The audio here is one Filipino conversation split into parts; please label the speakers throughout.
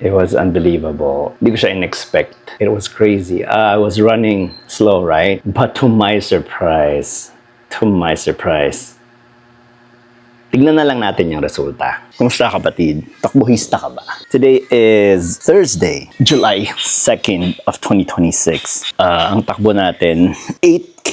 Speaker 1: It was unbelievable. Hindi ko siya in-expect. It was crazy. I was running slow, right? But to my surprise, tignan na lang natin yung resulta. Kumusta kapatid? Takbuhista ka ba? Today is Thursday, July 2nd of 2026. Ang takbo natin, 8K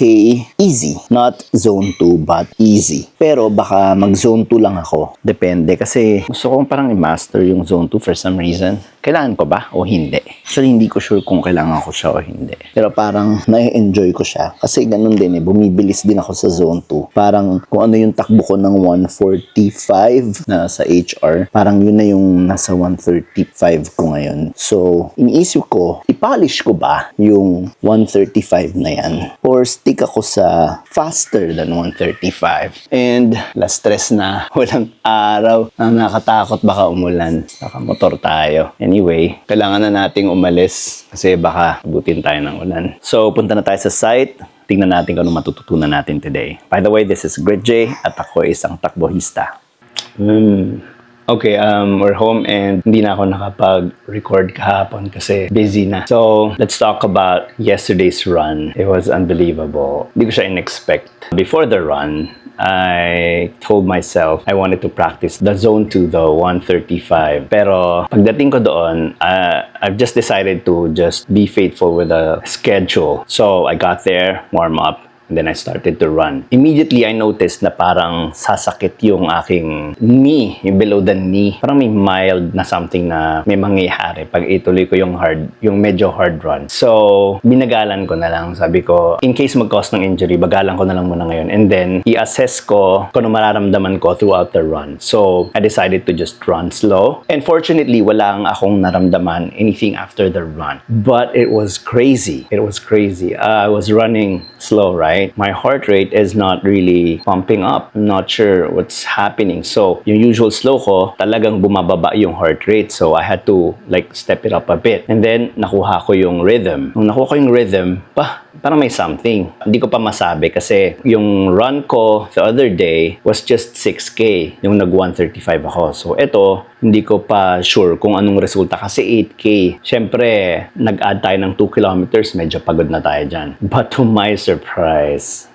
Speaker 1: easy. Not zone 2 but easy. Pero baka mag zone 2 lang ako. Depende kasi gusto kong parang i-master yung zone 2 for some reason. Kailangan ko ba o hindi? Actually, hindi ko sure kung kailangan ko siya o hindi. Pero parang na-enjoy ko siya. Kasi ganun din bumibilis din ako sa zone 2. Parang kung ano yung takbo ko ng 145 na sa HR, parang yun na yung nasa 135 ko ngayon. So, iniisip ko, i-polish ko ba yung 135 na yan? Or stick ako sa faster than 135? And last stress na, walang araw, na nakatakot baka umulan. Nakamotor tayo. Anyway, kailangan na nating umalis kasi baka abutin tayo ng ulan. So, punta na tayo sa site. Tingnan natin kung ano matututunan natin today. By the way, this is Grit J at ako isang takbohista. Okay, we're home and hindi na ako nakapag-record kahapon kasi busy na. So, let's talk about yesterday's run. It was unbelievable. Hindi ko siya in-expect. Before the run, I told myself I wanted to practice the zone 2, the 135. Pero pagdating ko doon, I've just decided to just be faithful with the schedule. So, I got there, warm up, and then I started to run. Immediately, I noticed na parang sasakit yung aking knee, yung below the knee. Parang may mild na something na may mangyayari pag ituloy ko yung medyo hard run. So, binagalan ko na lang. Sabi ko, in case mag-cause ng injury, bagalan ko na lang muna ngayon. And then, i-assess ko kung ano mararamdaman ko throughout the run. So, I decided to just run slow. And fortunately, wala akong naramdaman anything after the run. But it was crazy. It was crazy. I was running slow, right? My heart rate is not really pumping up. I'm not sure what's happening. So, yung usual slow ko, talagang bumababa yung heart rate. So, I had to like step it up a bit. And then, nakuha ko yung rhythm. Nung nakuha ko yung rhythm, parang may something. Hindi ko pa masabi kasi yung run ko the other day was just 6K. Yung nag 135 ako. So, ito, hindi ko pa sure kung anong resulta kasi 8K. Siyempre, nag-add tayo ng 2 kilometers. Medyo pagod na tayo dyan. But to my surprise,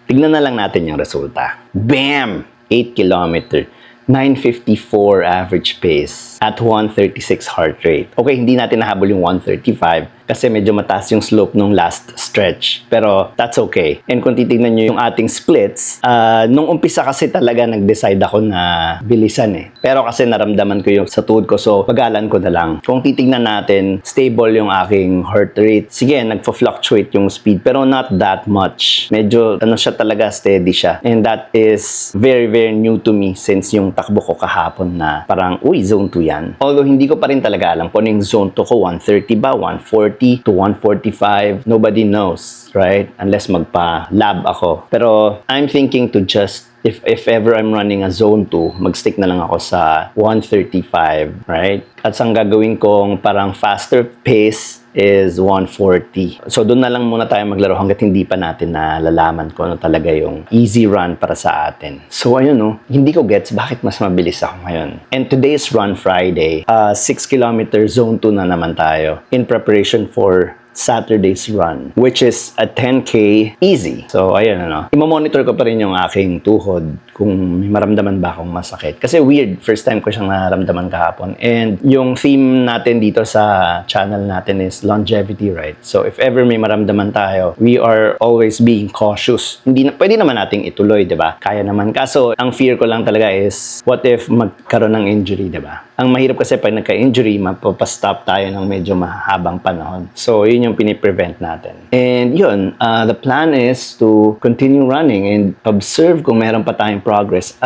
Speaker 1: tignan na lang natin yung resulta. Bam! 8 kilometer. 9:54 average pace at 136 heart rate. Okay, hindi natin nahabol yung 135 kasi medyo mataas yung slope nung last stretch. Pero that's okay. And kung titignan nyo yung ating splits, nung umpisa kasi talaga nag-decide ako na bilisan Pero kasi naramdaman ko yung sa tuhod ko, so pagalan ko na lang. Kung titignan natin, stable yung aking heart rate. Sige, nagpo-fluctuate yung speed pero not that much. Medyo siya talaga, steady siya. And that is very, very new to me since yung takbo ko kahapon na parang, zone 2 yan. Although hindi ko pa rin talaga alam kung yung zone 2 ko, 130 ba, 140 to 145. Nobody knows, right? Unless magpa-lab ako. Pero I'm thinking to just, if ever I'm running a zone 2, mag-stick na lang ako sa 135, right? At ang gagawin kong parang faster pace is 140. So, doon na lang muna tayo maglaro hanggat hindi pa natin nalalaman kung ano talaga yung easy run para sa atin. So, ayun hindi ko gets bakit mas mabilis ako ngayon. And today's Run Friday, 6 kilometer zone 2 na naman tayo in preparation for Saturday's run, which is a 10K easy. So, ayun Imamonitor ko pa rin yung aking tuhod kung may maramdaman ba akong masakit. Kasi weird, first time ko siyang naramdaman kahapon. And yung theme natin dito sa channel natin is longevity, right? So, if ever may maramdaman tayo, we are always being cautious. Pwede naman nating ituloy, di ba? Kaya naman. Kaso, ang fear ko lang talaga is, what if magkaroon ng injury, di ba? Ang mahirap kasi pag nagka-injury, mapapastop tayo ng medyo mahabang panahon. So, yun yung piniprevent natin. And yun, the plan is to continue running and observe kung meron pa tayong progress.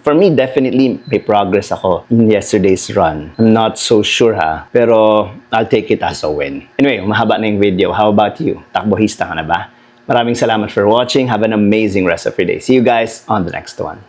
Speaker 1: For me, definitely may progress ako in yesterday's run. I'm not so sure pero I'll take it as a win. Anyway, mahaba na yung video. How about you? Takbohista ka na ba? Maraming salamat for watching. Have an amazing rest of your day. See you guys on the next one.